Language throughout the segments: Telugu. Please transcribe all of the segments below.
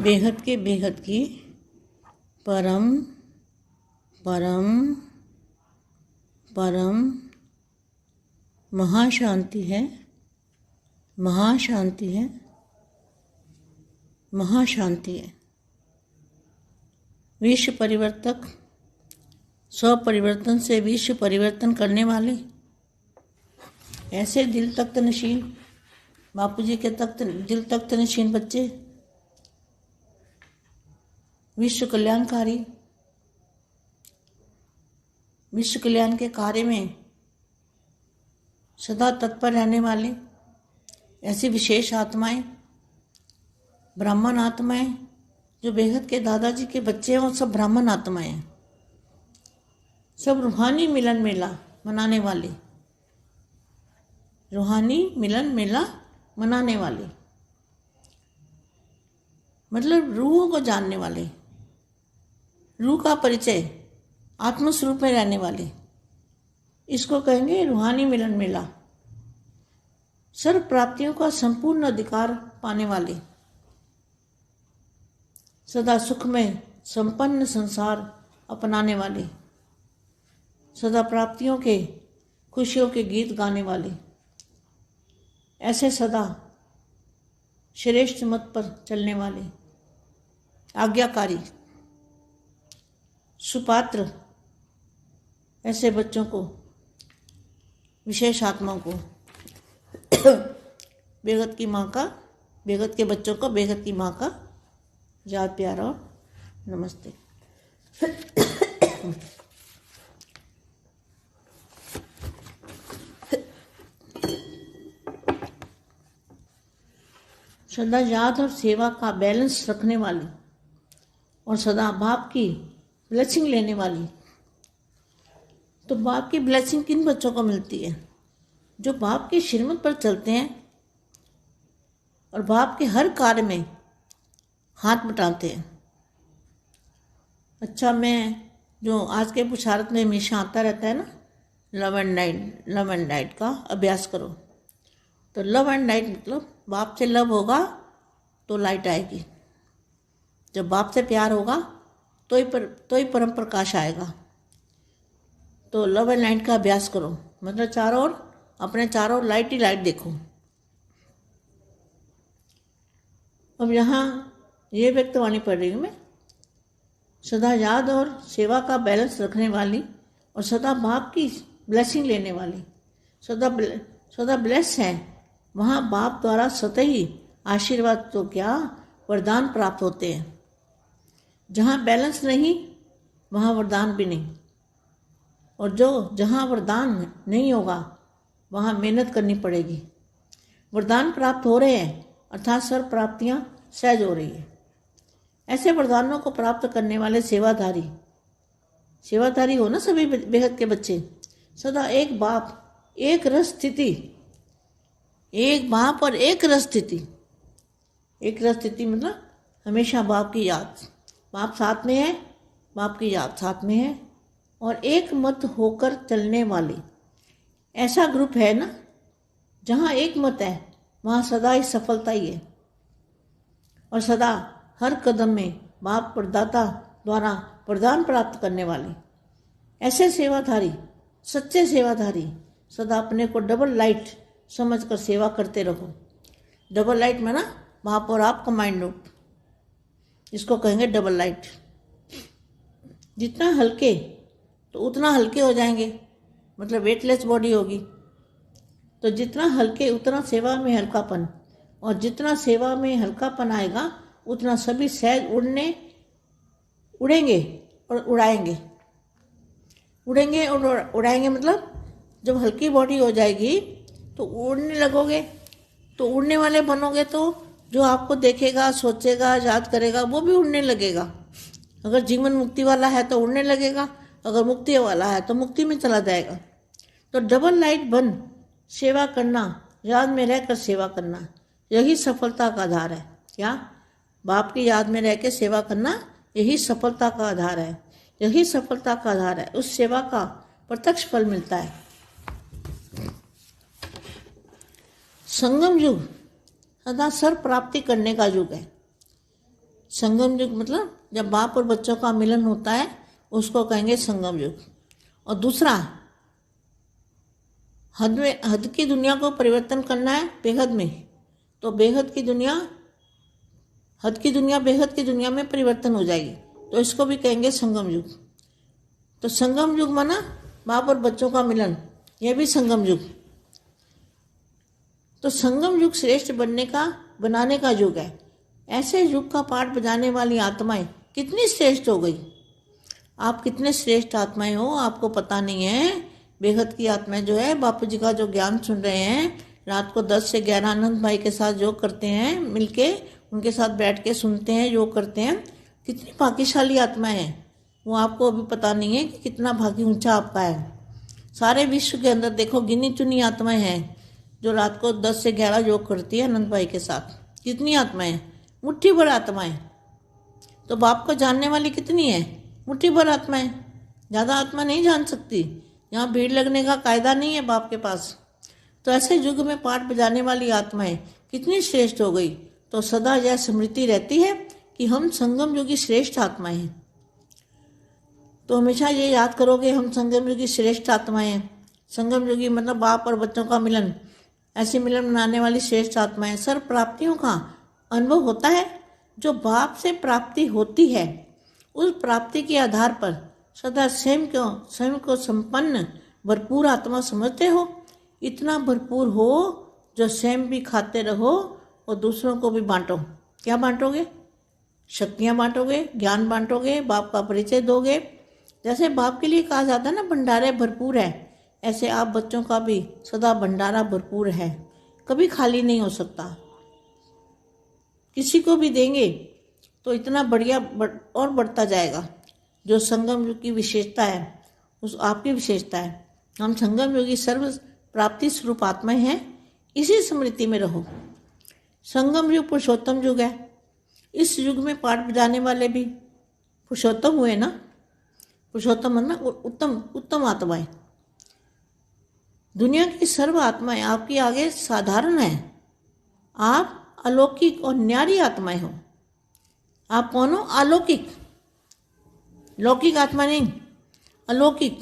बेहद की परम परम परम महाशांति है, महाशांति है, महाशांति है। विश्व परिवर्तक, स्वपरिवर्तन से विश्व परिवर्तन करने वाले ऐसे दिल तख्त नशीन, बापू जी के दिल तख्त नशीन बच्चे, विश्व कल्याणकारी, विश्व कल्याण के कार्य में सदा तत्पर रहने वाले ऐसी विशेष आत्माएं, ब्राह्मण आत्माएं, जो बेहद के दादाजी के बच्चे हैं, वो सब ब्राह्मण आत्माएं हैं। सब रूहानी मिलन मेला मनाने वाले, रूहानी मिलन मेला मनाने वाले, मतलब रूहों को जानने वाले, रूह का परिचय आत्मस्वरूप में रहने वाले, इसको कहेंगे रूहानी मिलन मेला। सर्व प्राप्तियों का संपूर्ण अधिकार पाने वाले, सदा सुख में संपन्न संसार अपनाने वाले, सदा प्राप्तियों के खुशियों के गीत गाने वाले, ऐसे सदा श्रेष्ठ मत पर चलने वाले, आज्ञाकारी, सुपात्र, ऐसे बच्चों को, विशेष आत्माओं को, बेगत की माँ का, बेगत के बच्चों को बेगत की माँ का याद प्यार और नमस्ते। सदा याद और सेवा का बैलेंस रखने वाली और सदा बाप की ब्लेसिंग लेने वाली। तो बाप की ब्लेसिंग किन बच्चों को मिलती है? जो बाप की श्रीमत पर चलते हैं और बाप के हर कार्य में हाथ बटाते हैं। अच्छा, मैं जो आज के पुरुषार्थ में हमेशा आता रहता है ना, लव एंड लाइट का अभ्यास करो। तो लव एंड लाइट मतलब बाप से लव होगा तो लाइट आएगी, जब बाप से प्यार होगा तो ही परम प्रकाश आएगा। तो लव एंड लाइट का अभ्यास करो, मतलब चारों ओर, अपने चारों ओर लाइट ही लाइट देखो। अब यहाँ ये व्यक्तवाणी पढ़ रही हूँ मैं। सदा याद और सेवा का बैलेंस रखने वाली और सदा बाप की ब्लेसिंग लेने वाली, सदा ब्लेस है। वहाँ बाप द्वारा स्वतः ही आशीर्वाद तो क्या वरदान प्राप्त होते हैं। जहाँ बैलेंस नहीं वहाँ वरदान भी नहीं, और जहाँ वरदान नहीं होगा वहाँ मेहनत करनी पड़ेगी। वरदान प्राप्त हो रहे हैं अर्थात सर्व प्राप्तियाँ सहज हो रही है। ऐसे वरदानों को प्राप्त करने वाले सेवाधारी हो ना सभी बेहद के बच्चे। सदा एक बाप एक रस स्थिति, एक बाप और एक रस स्थिति। एक रस स्थिति मतलब हमेशा बाप की याद, बाप साथ में है, बाप की याद साथ में है, और एक मत होकर चलने वाले ऐसा ग्रुप है ना, जहाँ एक मत है वहाँ सदा ही सफलता ही है। और सदा हर कदम में बाप प्रदाता द्वारा वरदान प्राप्त करने वाले ऐसे सेवाधारी, सच्चे सेवाधारी, सदा अपने को डबल लाइट समझकर सेवा करते रहो। डबल लाइट में ना बाप और आप कंबाइंड रूप, इसको कहेंगे डबल लाइट। जितना हल्के तो उतना हल्के हो जाएंगे, मतलब वेटलेस बॉडी होगी। तो जितना हल्के उतना सेवा में हल्कापन, और जितना सेवा में हल्कापन आएगा उतना सभी सहज उड़ेंगे और उड़ाएंगे। उड़ेंगे और उड़ाएंगे मतलब जब हल्की बॉडी हो जाएगी तो उड़ने लगोगे, तो उड़ने वाले बनोगे तो जो आपको देखेगा, सोचेगा, याद करेगा वो भी उड़ने लगेगा। अगर जीवन मुक्ति वाला है तो उड़ने लगेगा, अगर मुक्ति वाला है तो मुक्ति में चला जाएगा। तो डबल लाइट बन सेवा करना, याद में रहकर सेवा करना, यही सफलता का आधार है। क्या? बाप की याद में रह के सेवा करना यही सफलता का आधार है, यही सफलता का आधार है। उस सेवा का प्रत्यक्ष फल मिलता है। संगम युग सदा सर्व प्राप्ति करने का युग है। संगम युग मतलब जब बाप और बच्चों का मिलन होता है उसको कहेंगे संगम युग। और दूसरा, हद की दुनिया को परिवर्तन करना है बेहद में, तो बेहद की दुनिया, हद की दुनिया बेहद की दुनिया में परिवर्तन हो जाएगी, तो इसको भी कहेंगे संगम युग। तो संगम युग माना बाप और बच्चों का मिलन, यह भी संगम युग। तो संगम युग श्रेष्ठ बनाने का युग है। ऐसे युग का पाठ बजाने वाली आत्माएं कितनी श्रेष्ठ हो गई। आप कितने श्रेष्ठ आत्माएं हो आपको पता नहीं है। बेहद की आत्माएं जो है बापू जी का जो ज्ञान सुन रहे हैं, रात को 10 से 11 आनंद भाई के साथ योग करते हैं, मिलके उनके साथ बैठ के सुनते हैं, योग करते हैं, कितनी भाग्यशाली आत्माएं हैं। वो आपको अभी पता नहीं है कि कितना भाग्य ऊंचा आपका है। सारे विश्व के अंदर देखो गिनी चुनी आत्माएं हैं जो रात को 10 से 11 योग करती है आनंद भाई के साथ। कितनी आत्माएं, मुट्ठी भर आत्माएं। तो बाप को जानने वाली कितनी है, मुट्ठी भर आत्माएं। ज़्यादा आत्मा नहीं जान सकती, यहाँ भीड़ लगने का कायदा नहीं है बाप के पास। तो ऐसे युग में पाठ बजाने वाली आत्माएं कितनी श्रेष्ठ हो गई। तो सदा यह स्मृति रहती है कि हम संगम युगी श्रेष्ठ आत्माएं हैं। तो हमेशा ये याद करोगे हम संगम युगी श्रेष्ठ आत्माएं हैं। संगम युगी मतलब बाप और बच्चों का मिलन, ऐसे मिलन बनाने वाली श्रेष्ठ आत्माएं। सर्व प्राप्तियों का अनुभव होता है। जो बाप से प्राप्ति होती है उस प्राप्ति के आधार पर सदा स्वयं को संपन्न भरपूर आत्मा समझते हो। इतना भरपूर हो जो स्वयं भी खाते रहो और दूसरों को भी बांटो। क्या बांटोगे? शक्तियाँ बांटोगे, ज्ञान बांटोगे, बाप का परिचय दोगे। जैसे बाप के लिए कहा जाता है ना भंडारे भरपूर है, ऐसे आप बच्चों का भी सदा भंडारा भरपूर है, कभी खाली नहीं हो सकता। किसी को भी देंगे तो इतना बढ़िया और बढ़ता जाएगा। जो संगम युग की विशेषता है उस आपकी विशेषता है। हम संगम युगी सर्व प्राप्ति स्वरूप आत्माएं हैं। इसी स्मृति में रहो। संगम युग पुरुषोत्तम युग है। इस युग में पाठ बजाने वाले भी पुरुषोत्तम हुए ना। पुरुषोत्तम ना उत्तम आत्माएं। दुनिया की सर्व आत्माएं आपके आगे साधारण है। आप अलौकिक और न्यारी आत्माएं हो। आप कौन हो? अलौकिक, लौकिक आत्मा नहीं, अलौकिक।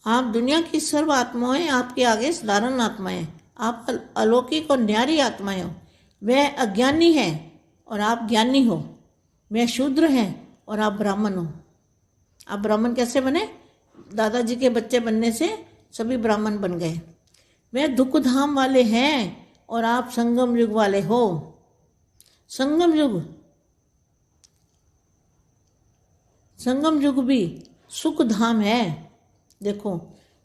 आप दुनिया की सर्व आत्माएं आपके आगे साधारण आत्माएं। आप अलौकिक और न्यारी आत्माएं हो। वह अज्ञानी है और आप ज्ञानी हो। वह शूद्र है और आप ब्राह्मण हो। आप ब्राह्मण कैसे बने? दादाजी के बच्चे बनने से सभी ब्राह्मण बन गए। वह दुख धाम वाले हैं और आप संगम युग वाले हो। संगम युग भी सुख धाम है। देखो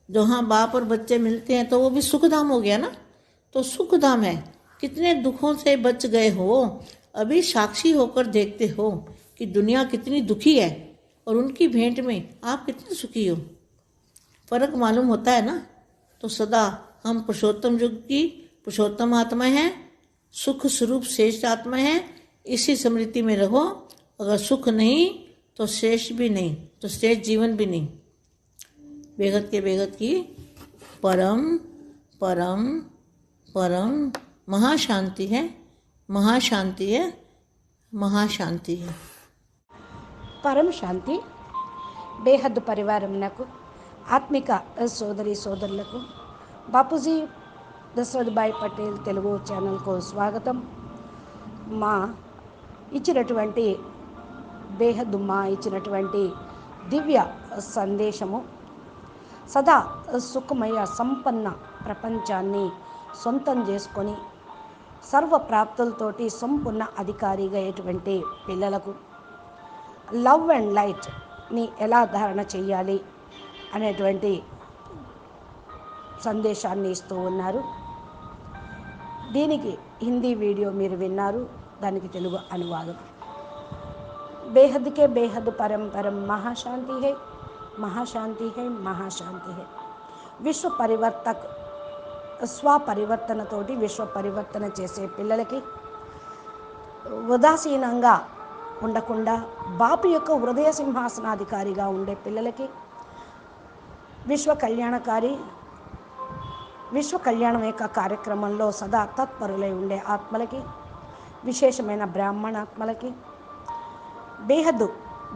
जहाँ बाप और बच्चे मिलते हैं तो वो भी सुख धाम हो गया ना। तो सुख धाम है। कितने दुखों से बच गए हो, अभी साक्षी होकर देखते हो कि दुनिया कितनी दुखी है और उनकी भेंट में आप कितने सुखी हो। फर्क मालूम होता है ना। तो सदा हम पुरुषोत्तम युग की पुरुषोत्तम आत्मा हैं, सुख स्वरूप श्रेष्ठ आत्मा हैं। इसी स्मृति में रहो। अगर सुख नहीं तो श्रेष्ठ भी नहीं, तो श्रेष्ठ जीवन भी नहीं। बेहद के बेहद की परम परम परम महाशांति है, महाशांति है, महाशांति है। परम शांति బేహద్ పరివారమునకు ఆత్మిక సోదరి సోదరులకు బాపూజీ దశరథభాయ్ పటేల్ తెలుగు ఛానల్కు స్వాగతం. మా ఇచ్చినటువంటి బేహద్ మా ఇచ్చినటువంటి దివ్య సందేశము సదా సుఖమయ సంపన్న ప్రపంచాన్ని సొంతం చేసుకొని సర్వ ప్రాప్తులతోటి సంపూర్ణ అధికారిగా అయ్యేటువంటి పిల్లలకు లవ్ అండ్ లైట్ని ఎలా ధారణ చేయాలి అనేటువంటి సందేశాన్ని ఇస్తూ ఉన్నారు. దీనికి హిందీ వీడియో మీరు విన్నారు, దానికి తెలుగు అనువాదం. बेहद के बेहद परम परम महाशांति है, महाशांति है, महाशांति है. విశ్వ పరివర్తక స్వపరివర్తనతోటి విశ్వ పరివర్తన చేసే పిల్లలకి ఉదాసీనంగా ఉండకుండా బాపు యొక్క హృదయ సింహాసనాధికారిగా ఉండే పిల్లలకి విశ్వ కళ్యాణకారి విశ్వ కళ్యాణం యొక్క కార్యక్రమంలో సదా తత్పరులై ఉండే ఆత్మలకి, విశేషమైన బ్రాహ్మణాత్మలకి, బేహద్దు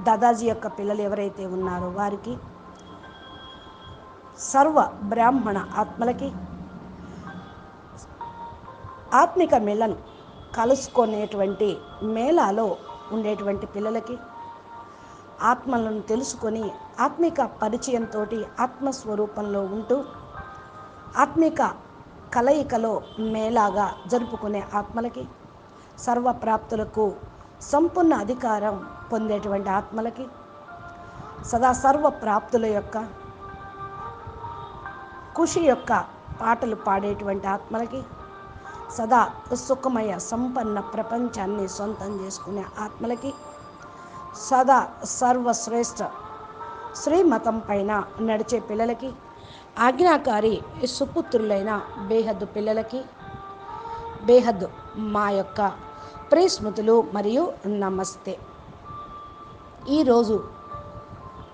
దాదాజీ యొక్క పిల్లలు ఎవరైతే ఉన్నారో వారికి, సర్వ బ్రాహ్మణ ఆత్మలకి, ఆత్మిక మేళను కలుసుకునేటువంటి మేళాలో ఉండేటువంటి పిల్లలకి, ఆత్మలను తెలుసుకొని ఆత్మిక పరిచయంతో ఆత్మస్వరూపంలో ఉంటూ ఆత్మిక కలయికలో మేళాగా జరుపుకునే ఆత్మలకి, సర్వప్రాప్తులకు సంపూర్ణ అధికారం పొందేటువంటి ఆత్మలకి, సదా సర్వప్రాప్తుల యొక్క ఖుషి యొక్క పాటలు పాడేటువంటి ఆత్మలకి, సదా సుఖమయ సంపన్న ప్రపంచాన్ని సొంతం చేసుకునే ఆత్మలకి, సదా సర్వశ్రేష్ఠ శ్రీమతం పైన నడిచే పిల్లలకి, ఆజ్ఞాకారి సుపుత్రులైన బేహద్దు పిల్లలకి, బేహద్దు మా యొక్క ప్రియస్మృతులు మరియు నమస్తే. ఈరోజు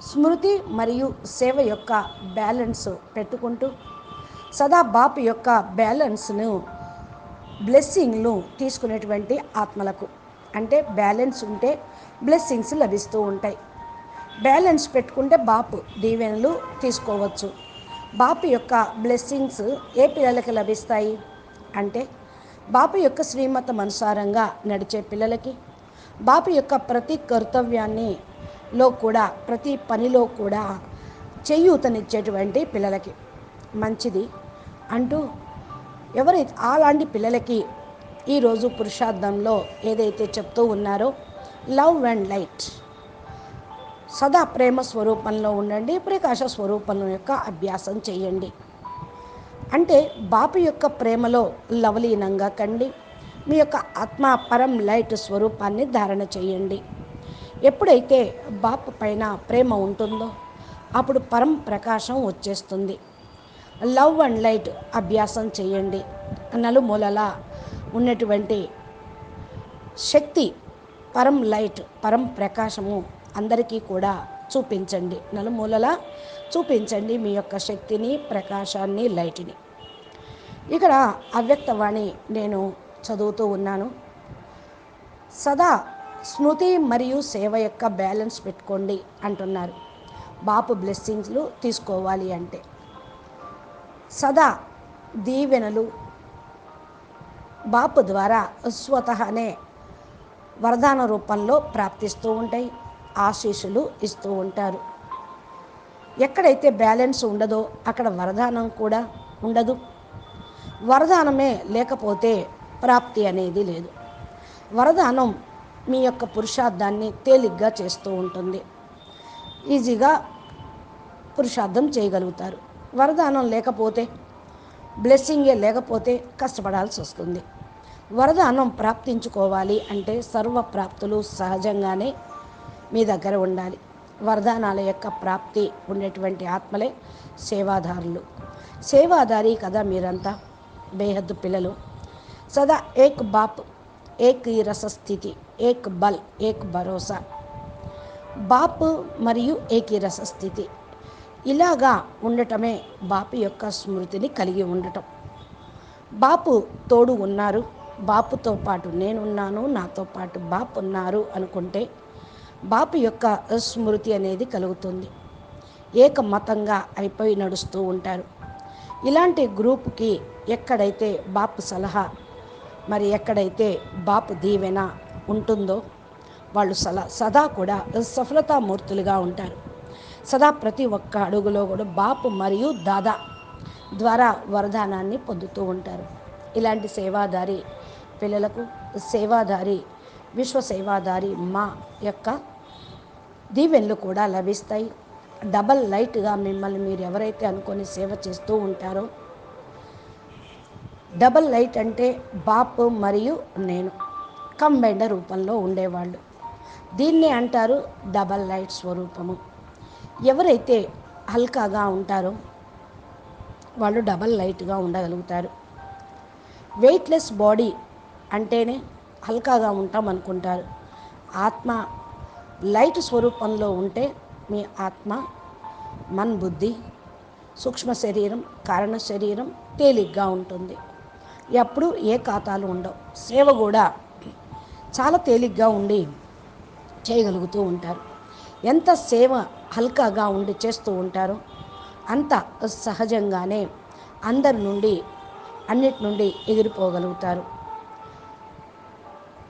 స్మృతి మరియు సేవ యొక్క బ్యాలెన్స్ పెట్టుకుంటూ సదా బాపు యొక్క బ్యాలెన్స్ను బ్లెస్సింగ్ను తీసుకునేటువంటి ఆత్మలకు, అంటే బ్యాలెన్స్ ఉంటే బ్లెస్సింగ్స్ లభిస్తూ ఉంటాయి. బ్యాలెన్స్ పెట్టుకుంటే బాపు దీవెనలు తీసుకోవచ్చు. బాపు యొక్క బ్లెస్సింగ్స్ ఏ పిల్లలకి లభిస్తాయి అంటే, బాపు యొక్క శ్రీమతం అనుసారంగా నడిచే పిల్లలకి, బాపు యొక్క ప్రతి కర్తవ్యాన్ని లో కూడా ప్రతి పనిలో కూడా చేయూతనిచ్చేటువంటి పిల్లలకి మంచిది అంటూ ఎవరైతే అలాంటి పిల్లలకి ఈరోజు పురుషార్థంలో ఏదైతే చెప్తూ ఉన్నారో లవ్ అండ్ లైట్, సదా ప్రేమ స్వరూపంలో ఉండండి, ప్రకాశ స్వరూపం యొక్క అభ్యాసం చేయండి. అంటే బాపు యొక్క ప్రేమలో లవలీనంగా కండి, మీ యొక్క ఆత్మ పరం లైట్ స్వరూపాన్ని ధారణ చేయండి. ఎప్పుడైతే బాపు పైన ప్రేమ ఉంటుందో అప్పుడు పరం ప్రకాశం వచ్చేస్తుంది. లవ్ అండ్ లైట్ అభ్యాసం చేయండి. నలుమూలలా ఉన్నటువంటి శక్తి పరం లైట్ పరం ప్రకాశము అందరికీ కూడా చూపించండి. నలుమూలలా చూపించండి మీ యొక్క శక్తిని, ప్రకాశాన్ని, లైట్ని. ఇక్కడ అవ్యక్తవాణి నేను చదువుతూ ఉన్నాను. సదా స్మృతి మరియు సేవ యొక్క బ్యాలెన్స్ పెట్టుకోండి అంటున్నారు. బాపు బ్లెస్సింగ్స్లు తీసుకోవాలి అంటే సదా దీవెనలు బాపు ద్వారా స్వతహానే వరదాన రూపంలో ప్రాప్తిస్తూ ఉంటాయి, ఆశీస్సులు ఇస్తూ ఉంటారు. ఎక్కడైతే బ్యాలెన్స్ ఉండదో అక్కడ వరదానం కూడా ఉండదు. వరదానమే లేకపోతే ప్రాప్తి అనేది లేదు. వరదానం మీ యొక్క పురుషార్థాన్ని తేలిగ్గా చేస్తూ ఉంటుంది, ఈజీగా పురుషార్థం చేయగలుగుతారు. వరదానం లేకపోతే, బ్లెస్సింగే లేకపోతే కష్టపడాల్సి వస్తుంది. వరదానం ప్రాప్తించుకోవాలి అంటే సర్వప్రాప్తులు సహజంగానే మీ దగ్గర ఉండాలి. వరదానాల యొక్క ప్రాప్తి ఉండేటువంటి ఆత్మలే సేవాదారులు. సేవాదారి కదా మీరంతా, బేహద్దు పిల్లలు. సదా ఏక్ బాప్, ఏక్ రసస్థితి, ఏక్ బల్, ఏక్ భరోసా. బాపు మరియు ఏకీ రసస్థితి ఇలాగా ఉండటమే బాపు యొక్క స్మృతిని కలిగి ఉండటం. బాపు తోడు ఉన్నారు, బాపుతో పాటు నేనున్నాను, నాతో పాటు బాపు ఉన్నారు అనుకుంటే బాపు యొక్క స్మృతి అనేది కలుగుతుంది. ఏకమతంగా అయిపోయి నడుస్తూ ఉంటారు. ఇలాంటి గ్రూప్కి ఎక్కడైతే బాపు సలహా మరి ఎక్కడైతే బాపు దీవెన ఉంటుందో వాళ్ళు సదా కూడా సఫలతామూర్తులుగా ఉంటారు. సదా ప్రతి ఒక్క అడుగులో కూడా బాపు మరియు దాదా ద్వారా వరదానాన్ని పొందుతూ ఉంటారు. ఇలాంటి సేవాదారి పిల్లలకు సేవాదారి విశ్వ సేవాదారి మా యొక్క దీవెనలు కూడా లభిస్తాయి. డబల్ లైట్గా మిమ్మల్ని మీరు ఎవరైతే అనుకొని సేవ చేస్తూ ఉంటారో, డబల్ లైట్ అంటే బాపు మరియు నేను కంబైండ్ రూపంలో ఉండేవాళ్ళు. దీన్నే అంటారు డబల్ లైట్ స్వరూపము. ఎవరైతే హల్కాగా ఉంటారో వాళ్ళు డబల్ లైట్గా ఉండగలుగుతారు. వెయిట్లెస్ బాడీ అంటేనే హల్కాగా ఉంటాం అనుకుంటారు. ఆత్మ లైట్ స్వరూపంలో ఉంటే మీ ఆత్మ మన్ బుద్ధి సూక్ష్మ శరీరం, కారణ శరీరం తేలిగ్గా ఉంటుంది. ఎప్పుడు ఏ ఖాతాలు ఉండవు. సేవ కూడా చాలా తేలిగ్గా ఉండి చేయగలుగుతూ ఉంటారు. ఎంత సేవ హల్కాగా ఉండి చేస్తూ ఉంటారో అంత సహజంగానే అందరి నుండి అన్నిటి నుండి ఎగిరిపోగలుగుతారు,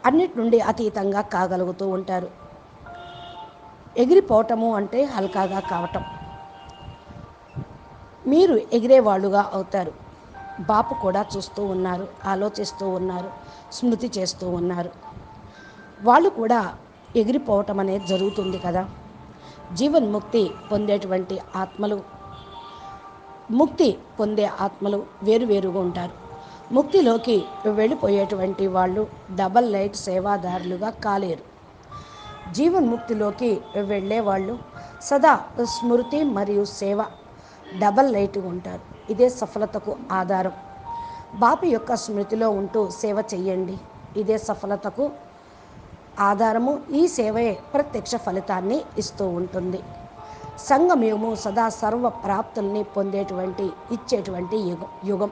అన్నిటి నుండి అతీతంగా కాగలుగుతూ ఉంటారు. ఎగిరిపోవటము అంటే హల్కాగా కావటం. మీరు ఎగిరేవాళ్ళుగా అవుతారు. బాపు కూడా చూస్తూ ఉన్నారు, ఆలోచిస్తూ ఉన్నారు, స్మృతి చేస్తూ ఉన్నారు. వాళ్ళు కూడా ఎగిరిపోవటం అనేది జరుగుతుంది కదా. జీవన్ముక్తి పొందేటువంటి ఆత్మలు, ముక్తి పొందే ఆత్మలు వేరువేరుగా ఉంటారు. ముక్తిలోకి వెళ్ళిపోయేటువంటి వాళ్ళు డబల్ లైట్ సేవాదారులుగా కాలేరు. జీవన్ముక్తిలోకి వెళ్ళేవాళ్ళు సదా స్మృతి మరియు సేవ డబల్ లైట్గా ఉంటారు. ఇదే సఫలతకు ఆధారం. బాపు యొక్క స్మృతిలో ఉంటూ సేవ చెయ్యండి, ఇదే సఫలతకు ఆధారము. ఈ సేవే ప్రత్యక్ష ఫలితాన్ని ఇస్తూ ఉంటుంది. సంగమయుగము సదా సర్వ ప్రాప్తుల్ని పొందేటువంటి ఇచ్చేటువంటి యుగం.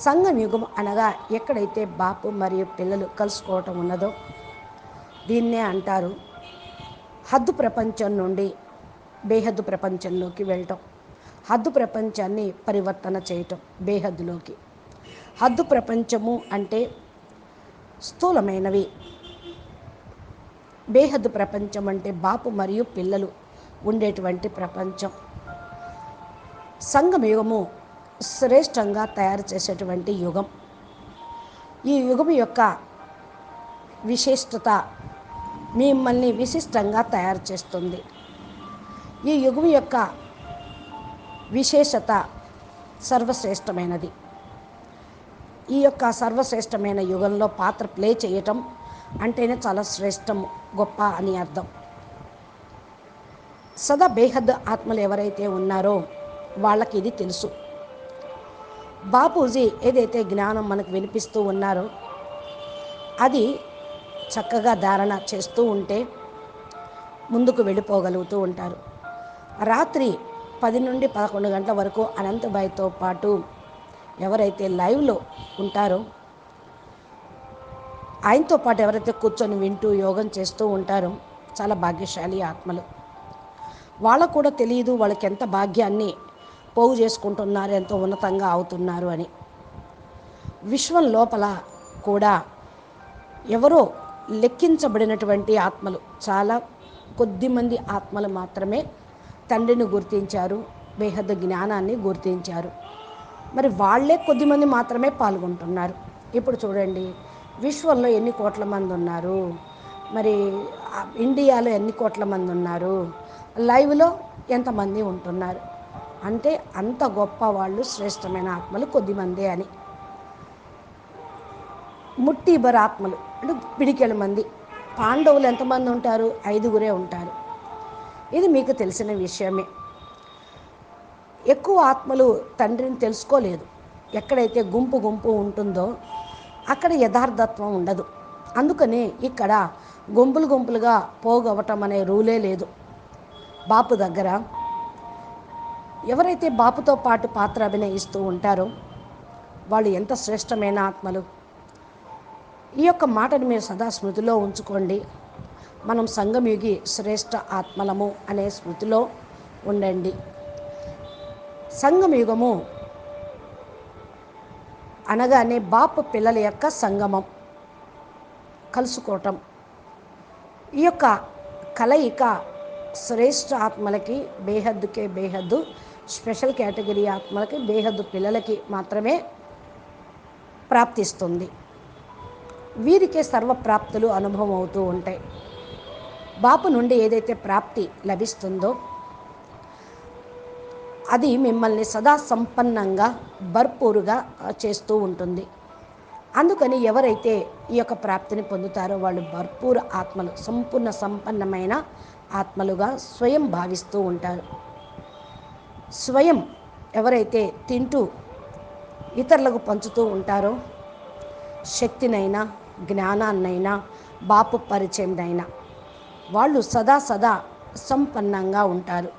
సంగమయుగం అనగా ఎక్కడైతే బాపు మరియు పిల్లలు కలుసుకోవటం ఉన్నదో దీన్నే అంటారు హద్దు ప్రపంచం నుండి బేహద్దు ప్రపంచంలోకి వెళ్ళటం. హద్దు ప్రపంచాన్ని పరివర్తన చేయటం బేహద్దులోకి. హద్దు ప్రపంచము అంటే స్థూలమైనవి, బేహద్దు ప్రపంచం అంటే బాపు మరియు పిల్లలు ఉండేటువంటి ప్రపంచం. సంగమయుగము శ్రేష్టంగా తయారు చేసేటువంటి యుగం. ఈ యుగం యొక్క విశిష్టత మిమ్మల్ని విశిష్టంగా తయారు చేస్తుంది. ఈ యుగం యొక్క విశేషత సర్వశ్రేష్టమైనది. ఈ యొక్క సర్వశ్రేష్టమైన యుగంలో పాత్ర ప్లే చేయటం అంటేనే చాలా శ్రేష్టము, గొప్ప అని అర్థం. సదా బేహద్ ఆత్మలు ఎవరైతే ఉన్నారో వాళ్ళకి ఇది తెలుసు. బాపూజీ ఏదైతే జ్ఞానం మనకు వినిపిస్తూ ఉన్నారో అది చక్కగా ధారణ చేస్తూ ఉంటే ముందుకు వెళ్ళిపోగలుగుతూ ఉంటారు. రాత్రి 10 నుండి 11 గంటల వరకు అనంతబాయితో పాటు ఎవరైతే లైవ్లో ఉంటారో, ఆయనతో పాటు ఎవరైతే కూర్చొని వింటూ యోగం చేస్తూ ఉంటారో చాలా భాగ్యశాలి ఆత్మలు. వాళ్ళకు కూడా తెలియదు వాళ్ళకి ఎంత భాగ్యాన్ని పోగు చేసుకుంటున్నారు, ఎంతో ఉన్నతంగా అవుతున్నారు అని. విశ్వం లోపల కూడా ఎవరో లెక్కించబడినటువంటి ఆత్మలు, చాలా కొద్దిమంది ఆత్మలు మాత్రమే తండ్రిని గుర్తించారు, బేహద్దు జ్ఞానాన్ని గుర్తించారు. మరి వాళ్ళే కొద్దిమంది మాత్రమే పాల్గొంటున్నారు. ఇప్పుడు చూడండి, విశ్వంలో ఎన్ని కోట్ల మంది ఉన్నారు, మరి ఇండియాలో ఎన్ని కోట్ల మంది ఉన్నారు, లైవ్లో ఎంతమంది ఉంటున్నారు అంటే అంత గొప్ప వాళ్ళు, శ్రేష్టమైన ఆత్మలు కొద్దిమందే అని. ముట్టిబర్ ఆత్మలు అంటే పిడికెల మంది. పాండవులు ఎంతమంది ఉంటారు? 5గురే ఉంటారు. ఇది మీకు తెలిసిన విషయమే. ఎక్కువ ఆత్మలు తండ్రిని తెలుసుకోలేదు. ఎక్కడైతే గుంపు గుంపు ఉంటుందో అక్కడ యథార్థత్వం ఉండదు. అందుకని ఇక్కడ గుంపులు గుంపులుగా పోగవటం అనే రూలే లేదు. బాపు దగ్గర ఎవరైతే బాపుతో పాటు పాత్ర అభినయిస్తూ ఉంటారో వాళ్ళు ఎంత శ్రేష్టమైన ఆత్మలు. ఈ యొక్క మాటను మీరు సదా స్మృతిలో ఉంచుకోండి. మనం సంగమయుగి శ్రేష్ఠ ఆత్మలము అనే స్మృతిలో ఉండండి. సంగమయుగము అనగానే బాపు పిల్లల యొక్క సంగమం, కలుసుకోవటం. ఈ యొక్క కలయిక శ్రేష్ఠ ఆత్మలకి, బేహద్దుకే బేహద్దు స్పెషల్ కేటగిరీ ఆత్మలకి, బేహద్దు పిల్లలకి మాత్రమే ప్రాప్తిస్తుంది. వీరికే సర్వప్రాప్తులు అనుభవం అవుతూ ఉంటాయి. బాపు నుండి ఏదైతే ప్రాప్తి లభిస్తుందో అది మిమ్మల్ని సదా సంపన్నంగా, భర్పూరుగా చేస్తూ ఉంటుంది. అందుకని ఎవరైతే ఈ యొక్క ప్రాప్తిని పొందుతారో వాళ్ళు భర్పూర ఆత్మలు, సంపూర్ణ సంపన్నమైన ఆత్మలుగా స్వయం భావిస్తూ ఉంటారు. స్వయం ఎవరైతే తింటూ ఇతరులకు పంచుతూ ఉంటారో శక్తినైనా, జ్ఞానాన్నైనా, బాపు పరిచయంనైనా వాళ్ళు సదా సంపన్నంగా ఉంటారు.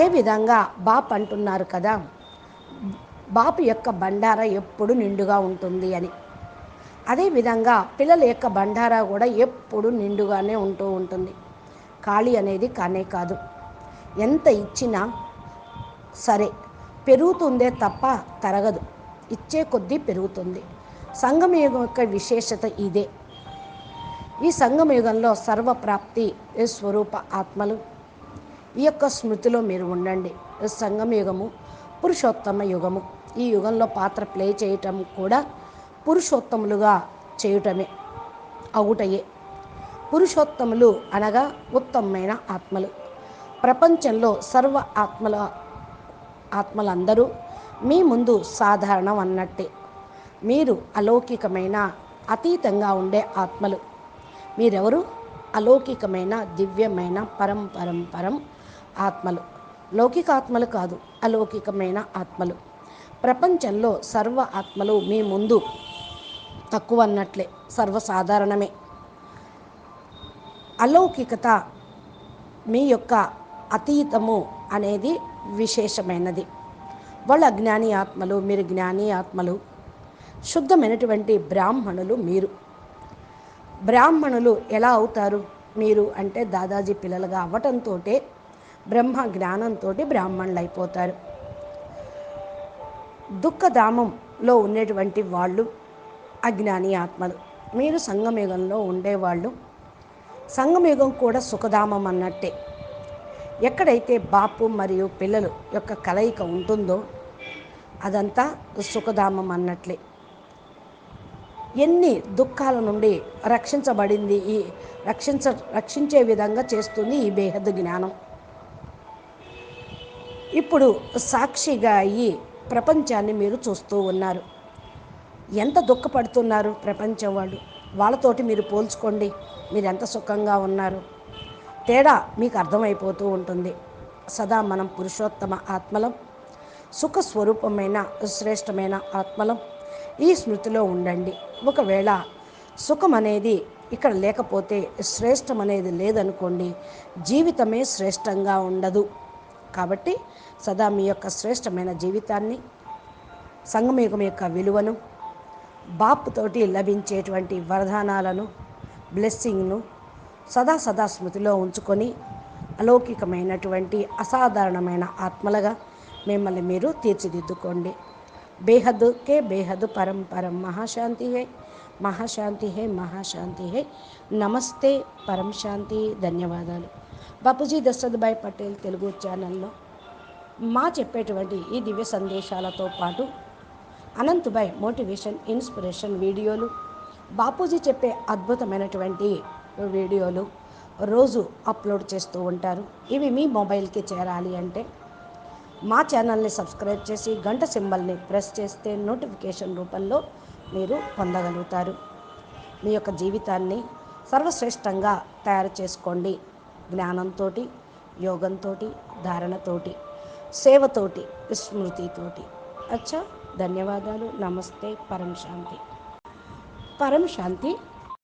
ఏ విధంగా బాప్ అంటున్నారు కదా, బాపు యొక్క బండారా ఎప్పుడు నిండుగా ఉంటుంది అని. అదేవిధంగా పిల్లల యొక్క బండారా కూడా ఎప్పుడు నిండుగానే ఉంటూ ఉంటుంది. ఖాళీ అనేది కానే కాదు. ఎంత ఇచ్చినా సరే పెరుగుతుందే తప్ప తరగదు. ఇచ్చే కొద్దీ పెరుగుతుంది. సంగమయుగం యొక్క విశేషత ఇదే. ఈ సంగమయుగంలో సర్వప్రాప్తి స్వరూప ఆత్మలు ఈ యొక్క స్మృతిలో మీరు ఉండండి. సంగమయుగము పురుషోత్తమ యుగము. ఈ యుగంలో పాత్ర ప్లే చేయటం కూడా పురుషోత్తములుగా చేయుటమే అవుటయే. పురుషోత్తములు అనగా ఉత్తమమైన ఆత్మలు. ప్రపంచంలో సర్వ ఆత్మలందరూ మీ ముందు సాధారణం అన్నట్టే. మీరు అలౌకికమైన అతీతంగా ఉండే ఆత్మలు. మీరెవరు? అలౌకికమైన దివ్యమైన పరం ఆత్మలు. లౌకిక ఆత్మలు కాదు, అలౌకికమైన ఆత్మలు. ప్రపంచంలో సర్వ ఆత్మలు మీ ముందు తక్కువ అన్నట్లే, సర్వసాధారణమే. అలౌకికత మీ యొక్క అతీతము అనేది విశేషమైనది. వాళ్ళ అజ్ఞాని ఆత్మలు, మీరు జ్ఞాని ఆత్మలు. శుద్ధమైనటువంటి బ్రాహ్మణులు మీరు. బ్రాహ్మణులు ఎలా అవుతారు మీరు అంటే, దాదాజీ పిల్లలుగా అవ్వటంతో బ్రహ్మ జ్ఞానంతో బ్రాహ్మణులు అయిపోతారు. దుఃఖధామంలో ఉండేటువంటి వాళ్ళు అజ్ఞాని ఆత్మలు. మీరు సంగమయుగంలో ఉండేవాళ్ళు. సంగమయుగం కూడా సుఖధామం అన్నట్టే. ఎక్కడైతే బాపు మరియు పిల్లలు యొక్క కలయిక ఉంటుందో అదంతా సుఖధామం అన్నట్లే. ఎన్ని దుఃఖాల నుండి రక్షించబడింది, రక్షించే విధంగా చేస్తుంది ఈ బేహద్ జ్ఞానం. ఇప్పుడు సాక్షిగా అయ్యి ప్రపంచాన్ని మీరు చూస్తూ ఉన్నారు. ఎంత దుఃఖపడుతున్నారు ప్రపంచం వాళ్ళు. వాళ్ళతోటి మీరు పోల్చుకోండి, మీరు ఎంత సుఖంగా ఉన్నారు. తేడా మీకు అర్థమైపోతూ ఉంటుంది. సదా మనం పురుషోత్తమ ఆత్మలం, సుఖ స్వరూపమైన శ్రేష్టమైన ఆత్మలం. ఈ స్మృతిలో ఉండండి. ఒకవేళ సుఖం అనేది ఇక్కడ లేకపోతే, శ్రేష్టం అనేది లేదనుకోండి, జీవితమే శ్రేష్టంగా ఉండదు. కాబట్టి సదా మీ యొక్క శ్రేష్టమైన జీవితాన్ని, సంగమయుగం యొక్క విలువను, బాపుతోటి లభించేటువంటి వరదానాలను, బ్లెస్సింగ్ను సదా స్మృతిలో ఉంచుకొని అలౌకికమైనటువంటి అసాధారణమైన ఆత్మలుగా మిమ్మల్ని మీరు తీర్చిదిద్దుకోండి. బేహద్కే బేహద్ పరం మహాశాంతి హై, మహాశాంతి హై, మహాశాంతి హై. నమస్తే, పరం శాంతి. ధన్యవాదాలు. బాపూజీ దశరథ్ భాయ్ పటేల్ తెలుగు ఛానల్లో మా చెప్పేటువంటి ఈ దివ్య సందేశాలతో పాటు అనంతభాయ్ మోటివేషన్ ఇన్స్పిరేషన్ వీడియోలు, బాపూజీ చెప్పే అద్భుతమైనటువంటి వీడియోలు రోజు అప్లోడ్ చేస్తూ ఉంటారు. ఇవి మీ మొబైల్కి చేరాలి అంటే మా ఛానల్ని సబ్స్క్రైబ్ చేసి గంట సింబల్ని ప్రెస్ చేస్తే నోటిఫికేషన్ రూపంలో మీరు పొందగలుగుతారు. మీ యొక్క జీవితాన్ని సర్వశ్రేష్టంగా తయారు చేసుకోండి. జ్ఞానంతో, యోగంతో, ధారణతోటి, సేవతోటి, స్మృతితోటి. అచ్చా, ధన్యవాదాలు. నమస్తే, పరం శాంతి. పరం శాంతి.